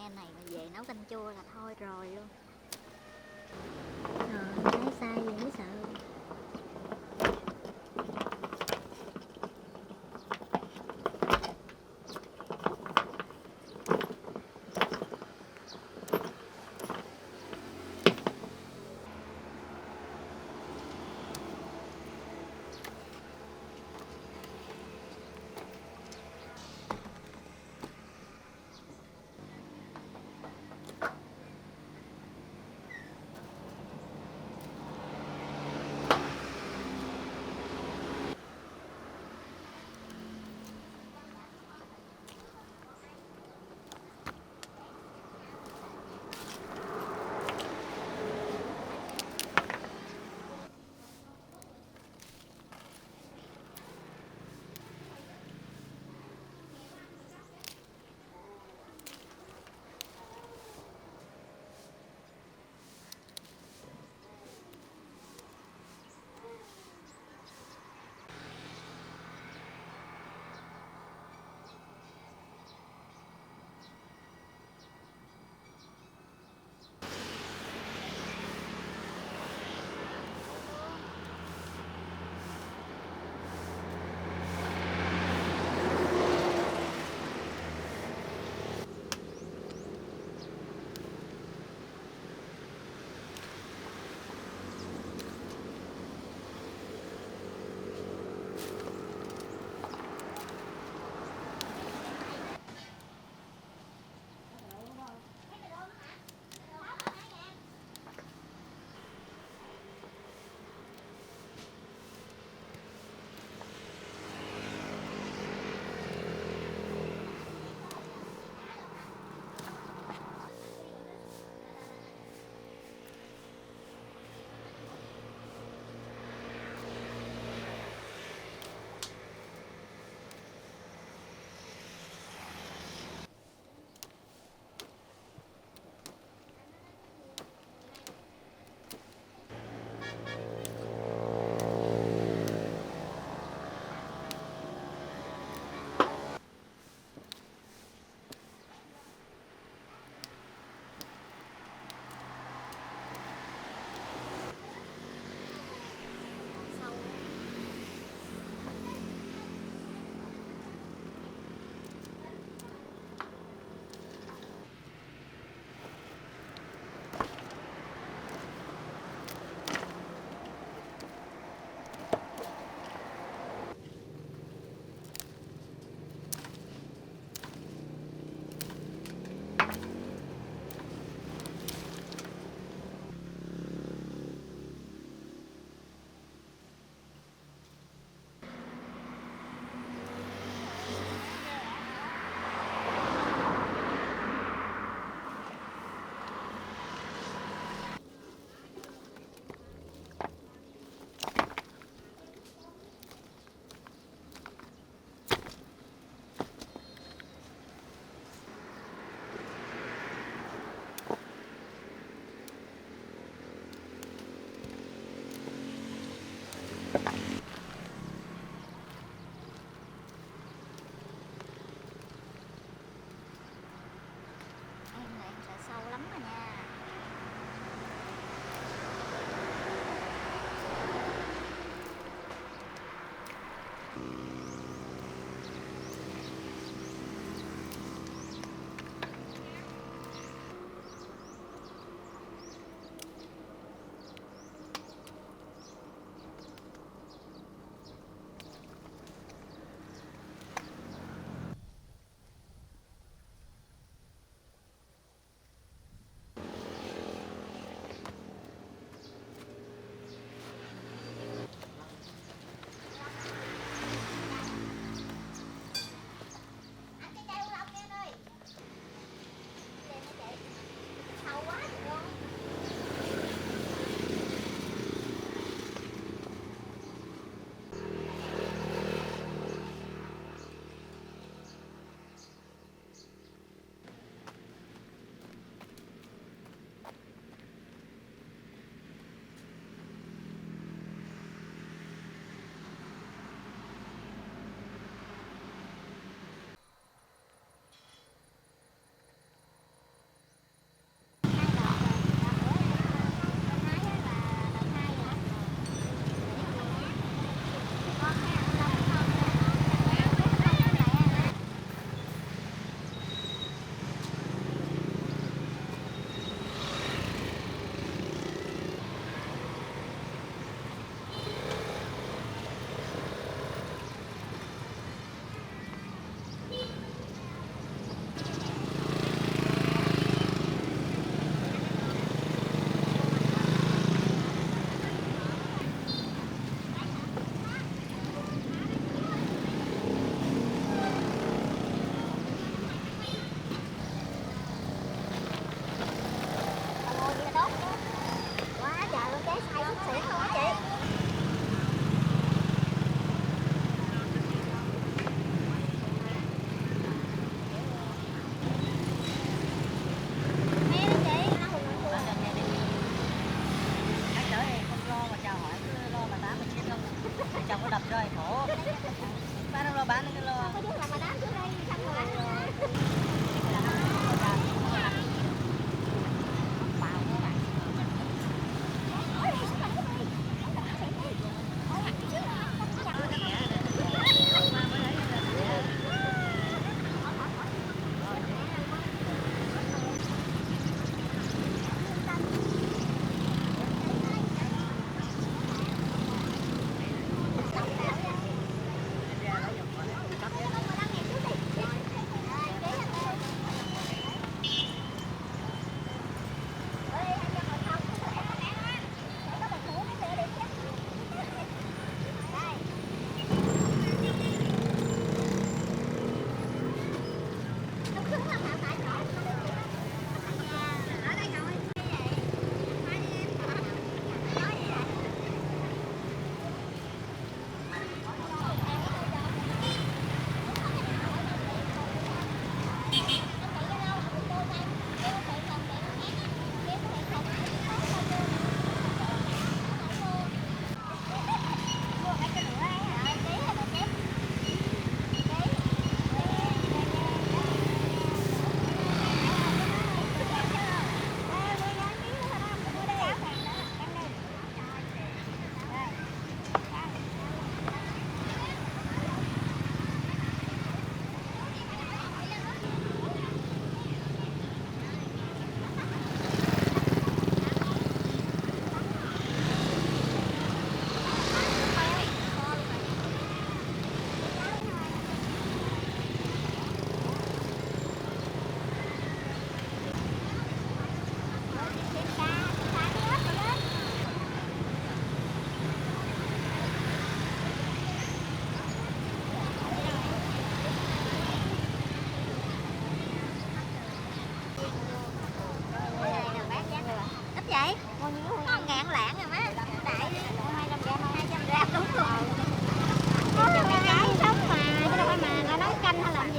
xe này mà về nấu canh chua là thôi rồi luôn. Lái sai vậy mới sợ.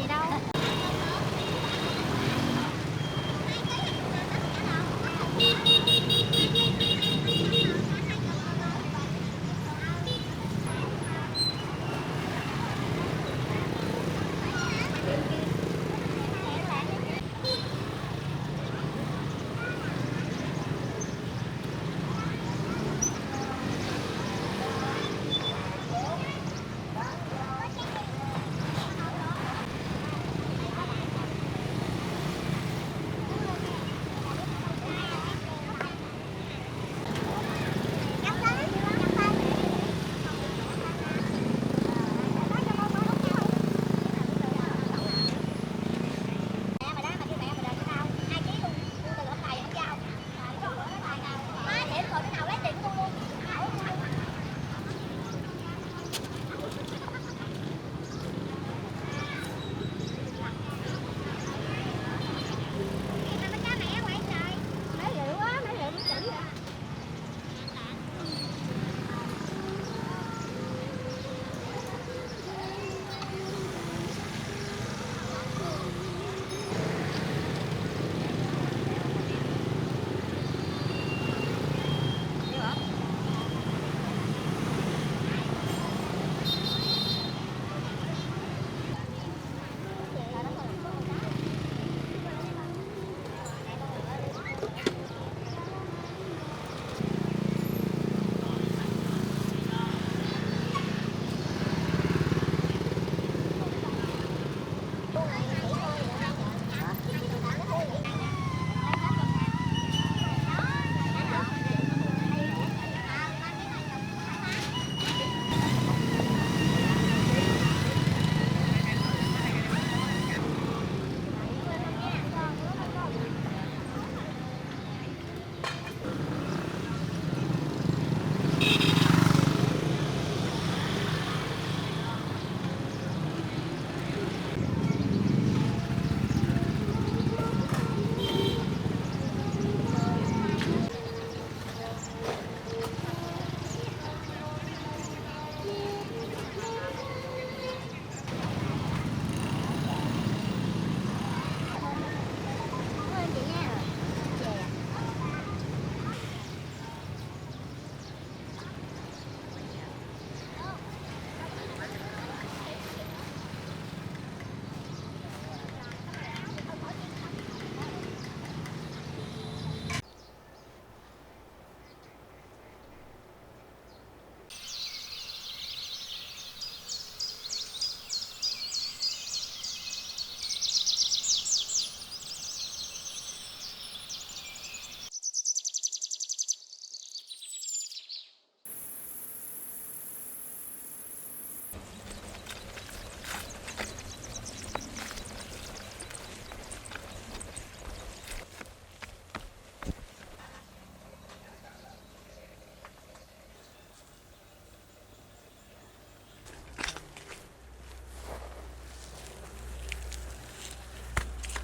gì đâu.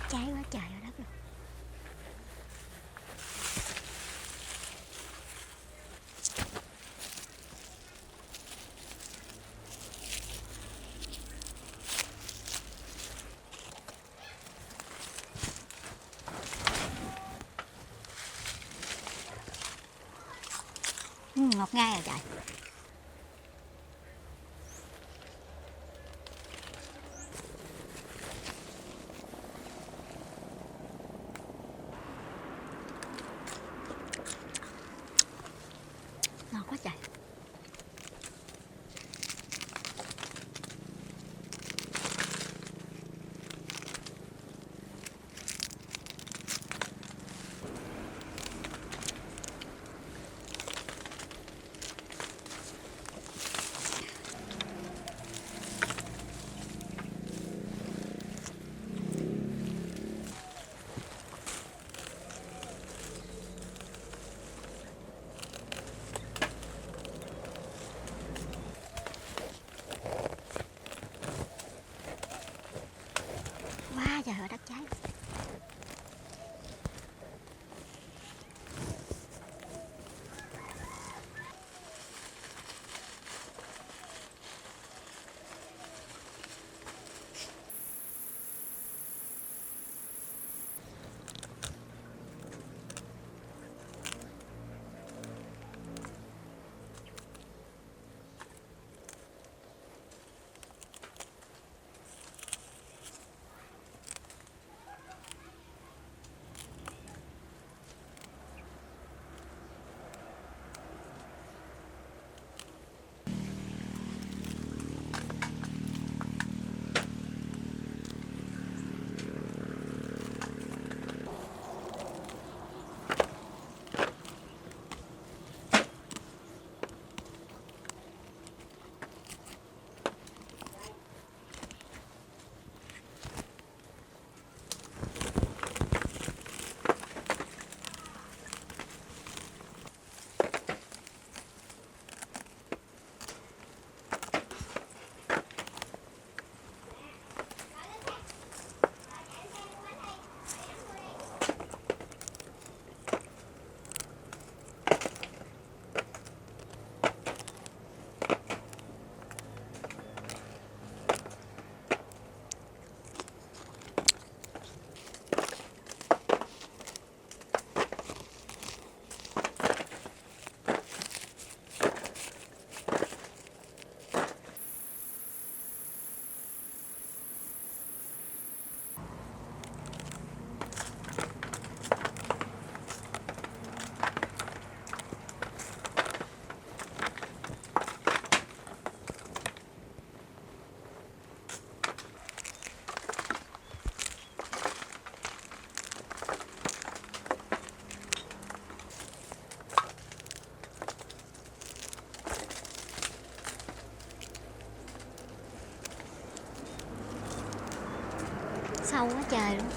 Cháy quá trời ơi đất luôn. Ngọt ngay rồi trời. Ngon quá trời. Quá trời ơi đất cháy. Sâu quá trời luôn.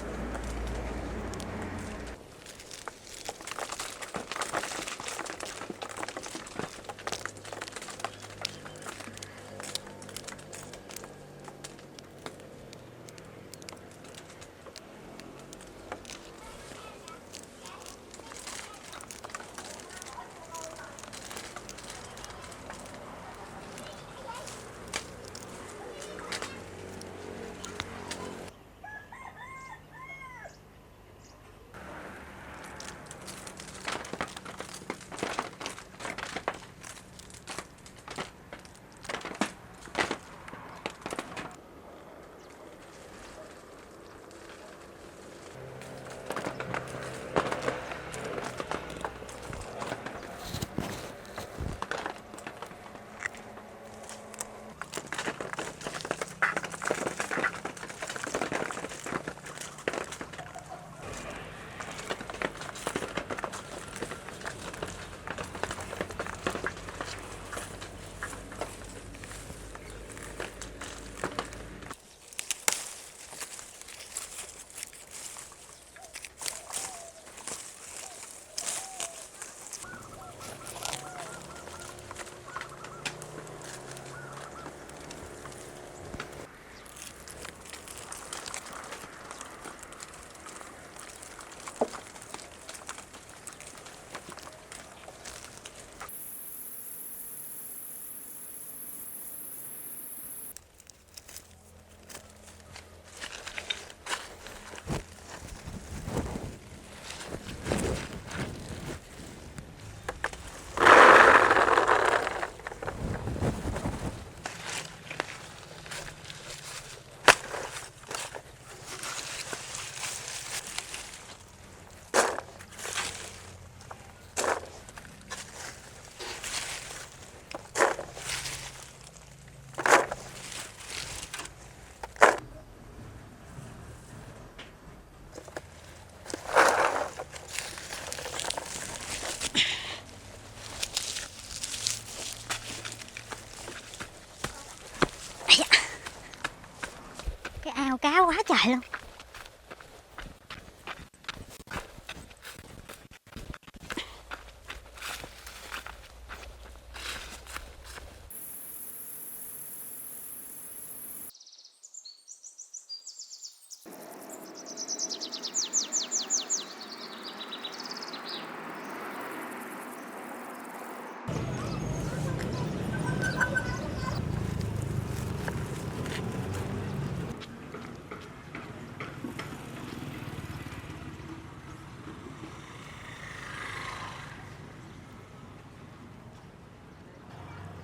Cái ao cá quá trời luôn.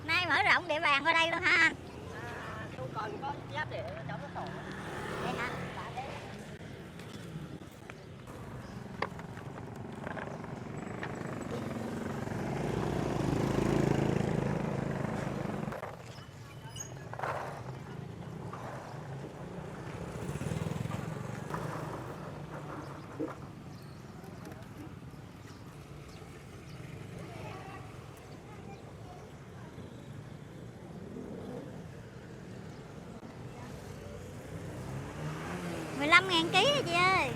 Nay mở rộng địa bàn ở đây luôn ha anh? Không còn có giáp để cháu nó tổ. Vậy hả? 15.000 ký rồi chị ơi.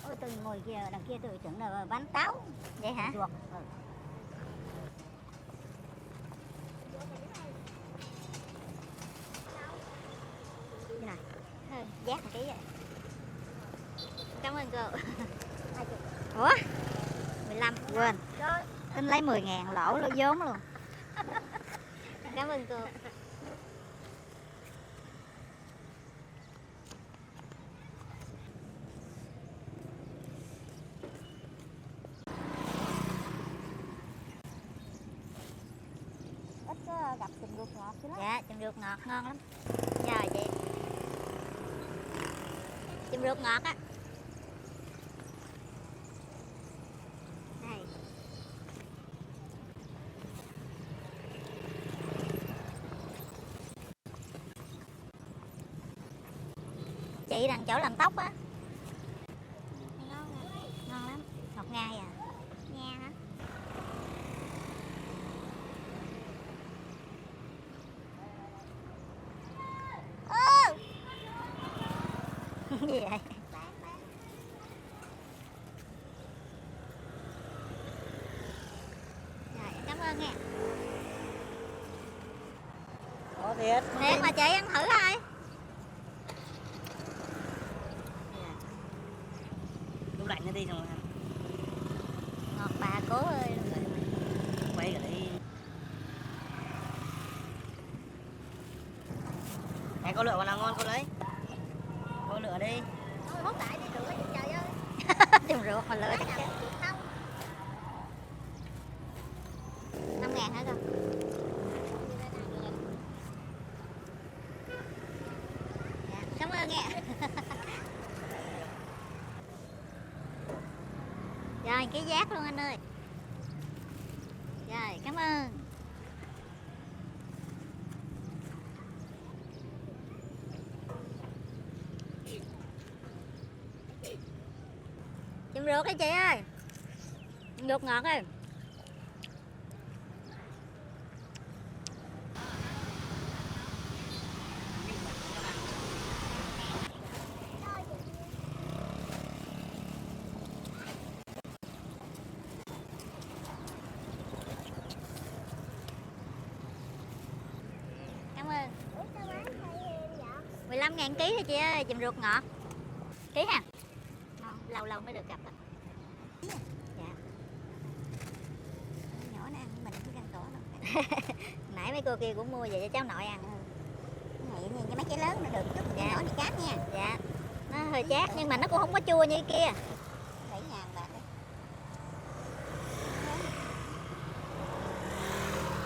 Ôi tôi ngồi kia đằng kia tôi tưởng là bán táo. Vậy hả? Chuột. Đây này. Giác một ký vậy. Cảm ơn cô. Ủa? 15 quên. Tính lấy 10.000 lỗ lỗ vốn luôn. Cảm ơn cô. Ít có gặp trùng ruột ngọt chứ lắm. Dạ, trùng ruột ngọt ngon lắm. Rồi chị. Trùng ruột ngọt á. Đây. chị đằng chỗ làm tóc á. Ngon hả? Ngon lắm, ngọt ngai à. Nghe hả? Gì vậy? Rồi, cảm ơn nha. Có thiệt. Thiệt mà chị ăn thử coi. Tủ lạnh nó đi rồi anh. Ngọt bà cố ơi. Quay rồi đi. Này có lựa con nào ngon cô lấy. Cô lựa đi. Hốt đại đi rửa đi trời ơi. Chùm ruột mà lựa chắc chứ. 5.000 hả con? Dạ, cảm ơn nha. Rồi, ký giác luôn anh ơi. Rồi, cảm ơn. Chùm ruột đi chị ơi. Ruột ngọt ơi. Cảm ơn. 15.000 ký thôi chị ơi, chùm ruột ngọt. Ký ha. Ngon, lâu lâu mới được gặp á. Dạ. Nhỏ nó ăn mình chứ ăn cỏ đâu. Nãy mấy cô kia cũng mua về cho cháu nội ăn. Này nhìn cho mấy trái lớn nó được chút Dạ. nhỏ thì chát nha. Dạ. Nó hơi chát nhưng mà nó cũng không có chua như kia. 7.000 bạc đấy.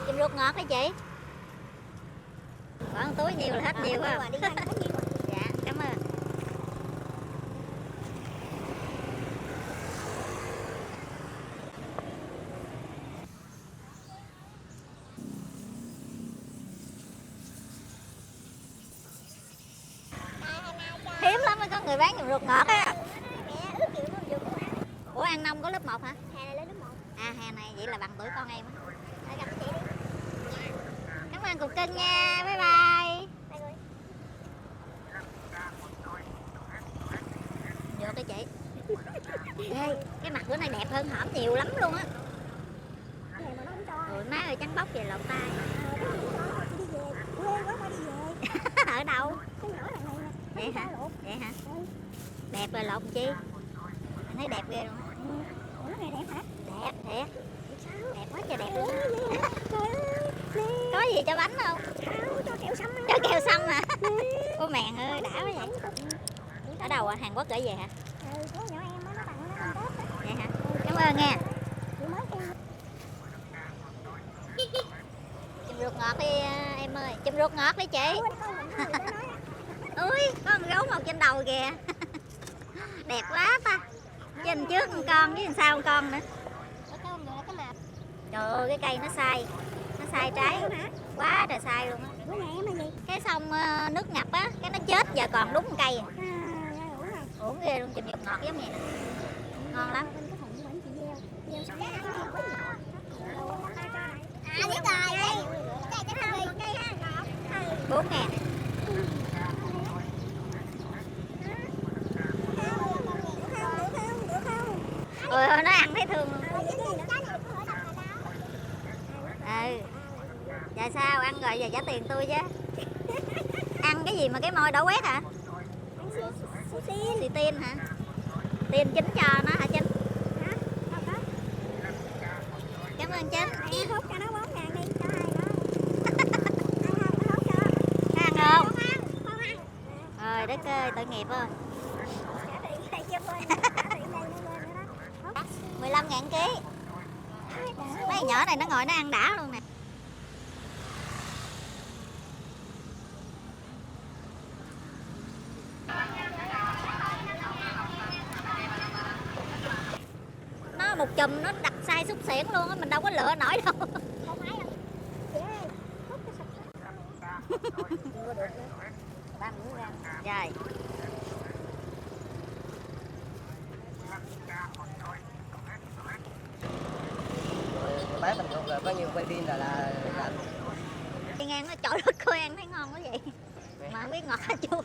Chùm ruột ngọt hả chị? Còn túi nhiều là hết nhiều Rồi, không? đi ăn hết nhiều. Dạ, cảm ơn. Hiếm lắm mới có người bán chùm ruột ngọt á. Mẹ ước chịu nó vừa của ăn. Ủa ăn nông có lớp 1 hả? Hè này lên lớp 1. À hè này vậy là bằng tuổi con em á. Rồi gặp chị đi. Cảm ơn cục cưng nha, bye bye. Bye rồi. Được cái chị. Ê, cái mặt bữa nay đẹp hơn hổm nhiều lắm luôn á. Hè mà nó không cho. Ôi má ơi trắng bóc về lột tay. Nó không cho. Đi về. Quê quá phải đi về. Ở đâu? Cái nhỏ thằng này nè. Vậy hả? Vậy hả? Ừ. Đẹp rồi lột chi? Anh thấy đẹp ghê luôn á. Ủa nó này đẹp hả? Đẹp thiệt. Sao? Đẹp quá trời đẹp luôn á. Trời ơi. Nè. Có gì cho bánh không? Sao cho kẹo xăm á. Cho keo xăm hả? Ô mèn ơi đã quá vậy. Ở đâu à? Hàn Quốc gửi về hả? Ừ, có nhỏ em á, nó tặng nó ăn Tết á. Vậy hả? Cảm ơn nha. Chị mới kêu. Chùm ruột ngọt đi em ơi. Chùm ruột ngọt đi chị. Ủa, con mình người ta nói á. Ui có con gấu mọc trên đầu kìa. Đẹp quá ta. Trên trước một con với sau một con nữa. Ủa, cái ông người là cái mạp. Trời ơi cái cây nó sai trái quá trời sai luôn á. Bữa nay em là gì? Cái xong nước ngập á cái nó chết giờ còn đúng một cây à. À, ra ủa rồi. Uổng ghê luôn chùm ruột ngọt giống vậy nè. Ngon lắm. Bên cái thùng của anh chị gieo. Gieo sẵn ra cái thùng có gì? À biết rồi. Đây cái thùng một cây ha. 4.000. Ôi ôi nó ăn thấy thương luôn. Ừ. Dạ sao ăn rồi giờ trả tiền tôi chứ. Ăn cái gì mà cái môi đỏ quét hả? Xì tin hả? Tin chính cho nó hả Chính? Cảm ơn Chính. Em hút cho nó 4.000 đi cho hai nó. Ăn không? Nó hút cho. Ăn không? Không ăn. Rồi đất ơi tội nghiệp ơi. Trả tiền đây cho bên. Trả tiền đây nó lên nữa đó. 15.000 ký. Mấy nhỏ này nó ngồi nó ăn đã luôn nè. Nó một chùm nó đặt sai xúc xẻng luôn á, mình đâu có lựa nổi đâu. Không phải đâu. Chị ơi, hút cái sạch. Chưa được nữa. 3 miếng ra. Rồi. quay phim là Đi ngang nó trời đất ơi ăn thấy ngon quá vậy. Mà không biết ngọt hay chua.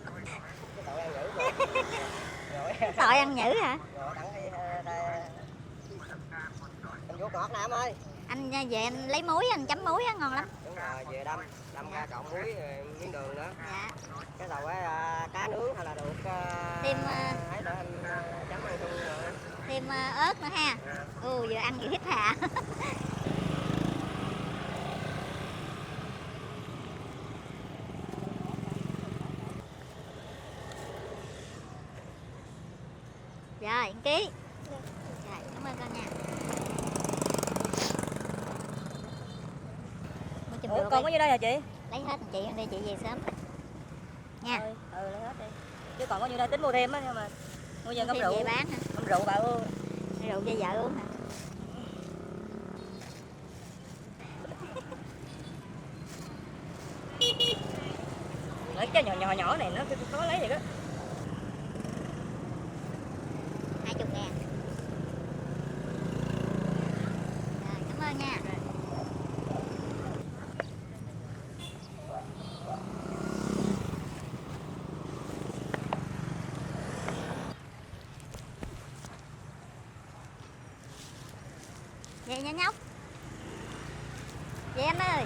Tội ăn nhữ hả? Anh vô ngọt nè em ơi. Anh về anh lấy muối anh chấm muối á ngon lắm. Đúng rồi, về đâm ra cộng muối miếng đường nữa. Dạ. Cái đầu á cá nướng hay là được Thêm ấy nữa anh chấm ăn chung rồi. thêm ớt nữa ha. Vừa ăn vừa hít hà. Rồi, ăn ký. Rồi, cảm ơn con nha. Ủa, con có nhiêu đây hả chị? Lấy hết chị đi chị về sớm. Nha. Lấy hết đi. Chứ còn có nhiêu đây tính mua thêm á, nhưng mà mua giờ ngâm rượu. Về bán hả? Ngâm rượu bà ơi. Rượu cho vợ uống hả? Lấy cái nhỏ này nó khó lấy vậy đó. 20.000. Rồi, cảm ơn nha. Về nha nhóc. Về em ơi.